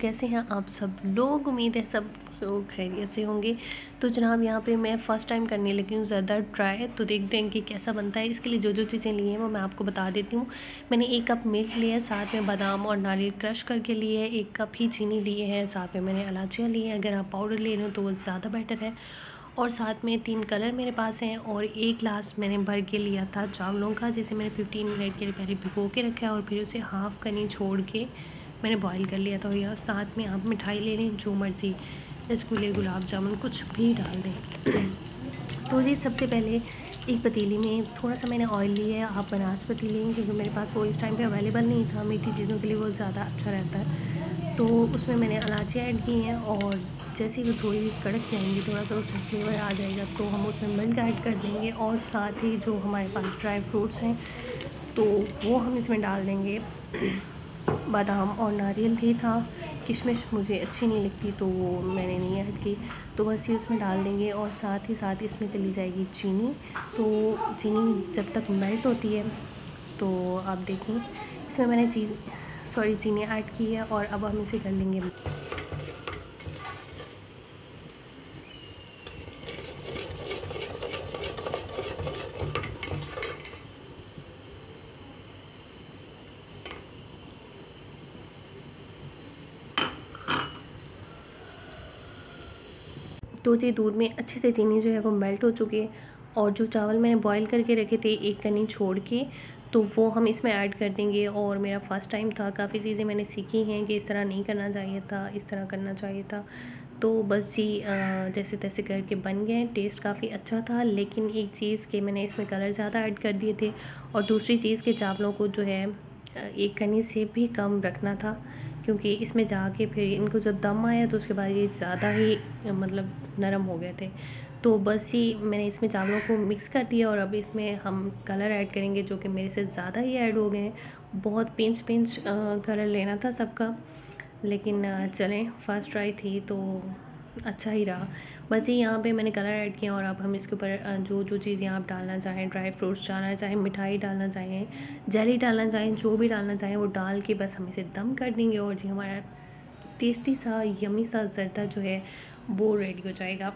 कैसे हैं आप सब लोग। उम्मीद है सब लोग खैरियत से होंगे। तो जनाब यहाँ पे मैं फ़र्स्ट टाइम करने लगी हूँ ज़रदा ट्राई। तो देखते हैं कि कैसा बनता है। इसके लिए जो जो चीज़ें ली हैं वो मैं आपको बता देती हूँ। मैंने 1 कप मिल्क लिया है, साथ में बादाम और नारियल क्रश करके लिए है, 1 कप ही चीनी लिए है, साथ में मैंने इलायचियाँ ली हैं। अगर आप पाउडर ले रहे हो तो वो ज़्यादा बेटर है। और साथ में 3 कलर मेरे पास हैं और 1 ग्लास मैंने भर के लिया था चावलों का, जैसे मैंने 15 मिनट के लिए पहले भिगो के रखा है और फिर उसे हाफ़ कनी छोड़ के मैंने बॉईल कर लिया था। और यहाँ साथ में आप मिठाई ले लें जो मर्ज़ी, रसगुल्ले, गुलाब जामुन कुछ भी डाल दें। तो जी सबसे पहले एक पतीली में थोड़ा सा मैंने ऑयल लिया है। आप बनास्पति लें क्योंकि मेरे पास वो इस टाइम पे अवेलेबल नहीं था। मीठी चीज़ों के लिए वो ज़्यादा अच्छा रहता है। तो उसमें मैंने इलायचियाँ ऐड की हैं और जैसे ही वो थोड़ी कड़क जाएंगी, थोड़ा सा उसमें फ्लेवर आ जाएगा तो हम उसमें मिल्क ऐड कर देंगे। और साथ ही जो हमारे पास ड्राई फ्रूट्स हैं तो वो हम इसमें डाल देंगे। बादाम और नारियल ही था, किशमिश मुझे अच्छी नहीं लगती तो वो मैंने नहीं ऐड की। तो बस ये उसमें डाल देंगे और साथ ही साथ इसमें चली जाएगी चीनी। तो चीनी जब तक मेल्ट होती है तो आप देखें इसमें मैंने चीनी ऐड की है और अब हम इसे कर लेंगे। तो जी दूध में अच्छे से चीनी जो है वो मेल्ट हो चुकी है और जो चावल मैंने बॉईल करके रखे थे 1 कनी छोड़ के, तो वो हम इसमें ऐड कर देंगे। और मेरा फ़र्स्ट टाइम था, काफ़ी चीज़ें मैंने सीखी हैं कि इस तरह नहीं करना चाहिए था, इस तरह करना चाहिए था। तो बस ही जैसे तैसे करके बन गए। टेस्ट काफ़ी अच्छा था, लेकिन एक चीज़ कि मैंने इसमें कलर ज़्यादा ऐड कर दिए थे और दूसरी चीज़ के चावलों को जो है 1 कनी से भी कम रखना था, क्योंकि इसमें जाके फिर इनको जब दम आया तो उसके बाद ये ज़्यादा ही मतलब नरम हो गए थे। तो बस ही मैंने इसमें चावलों को मिक्स कर दिया और अब इसमें हम कलर ऐड करेंगे जो कि मेरे से ज़्यादा ही ऐड हो गए हैं। बहुत पिंच कलर लेना था सबका, लेकिन चलें फर्स्ट ट्राई थी तो अच्छा ही रहा। बस ये यहाँ पे मैंने कलर ऐड किया और अब हम इसके ऊपर जो जो चीज़ें आप डालना चाहें, ड्राई फ्रूट्स डालना चाहें, मिठाई डालना चाहें, जेली डालना चाहें, जो भी डालना चाहें वो डाल के बस हम इसे दम कर देंगे और जी हमारा टेस्टी सा यमी सा ज़रदा जो है वो रेडी हो जाएगा।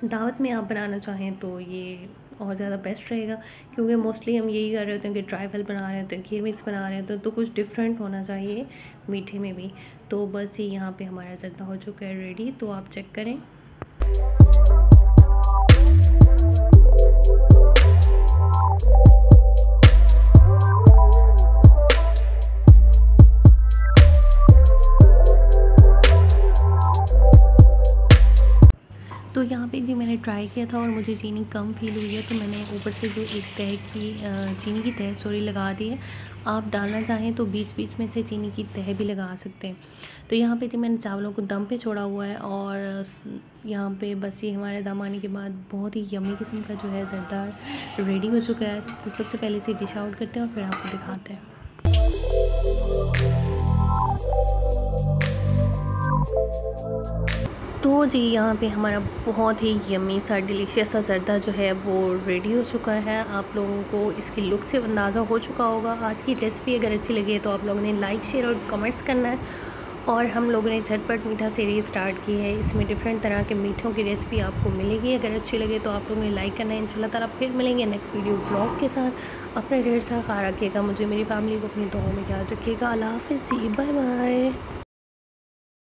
दावत में आप बनाना चाहें तो ये और ज़्यादा बेस्ट रहेगा, क्योंकि मोस्टली हम यही कर रहे होते हैं कि ट्राइफल बना रहे होते हैं, खीर मिक्स बना रहे होते हैं, तो कुछ डिफरेंट होना चाहिए मीठे में भी। तो बस ये यहाँ पे हमारा ज़रदा हो चुका है रेडी, तो आप चेक करें। तो यहाँ पे जी मैंने ट्राई किया था और मुझे चीनी कम फ़ील हुई है, तो मैंने ऊपर से जो एक चीनी की तह लगा दी है। आप डालना चाहें तो बीच बीच में से चीनी की तह भी लगा सकते हैं। तो यहाँ पे जी मैंने चावलों को दम पे छोड़ा हुआ है और यहाँ पे बस ये हमारे दम आने के बाद बहुत ही यमी किस्म का जो है ज़रदा रेडी हो चुका है। तो सबसे पहले इसे डिश आउट करते हैं और फिर आपको दिखाते हैं। तो जी यहाँ पे हमारा बहुत ही यम्मी सा डिलीशियस सा ज़रदा जो है वो रेडी हो चुका है। आप लोगों को इसकी लुक से अंदाज़ा हो चुका होगा। आज की रेसिपी अगर अच्छी लगी है तो आप लोगों ने लाइक, शेयर और कमेंट्स करना है। और हम लोगों ने झटपट मीठा सीरीज़ स्टार्ट की है, इसमें डिफरेंट तरह के मीठों की रेसिपी आपको मिलेगी। अगर अच्छी लगे तो आप लोगों ने लाइक करना है। इंशाल्लाह ताला फिर मिलेंगे नेक्स्ट वीडियो ब्लॉग के साथ। अपना ढेर सारा ख्याल रखिएगा, मुझे मेरी फैमिली को अपनी दुआओं में याद रखिएगा। अल्लाह हाफ़िज़ जी, बाय बाय।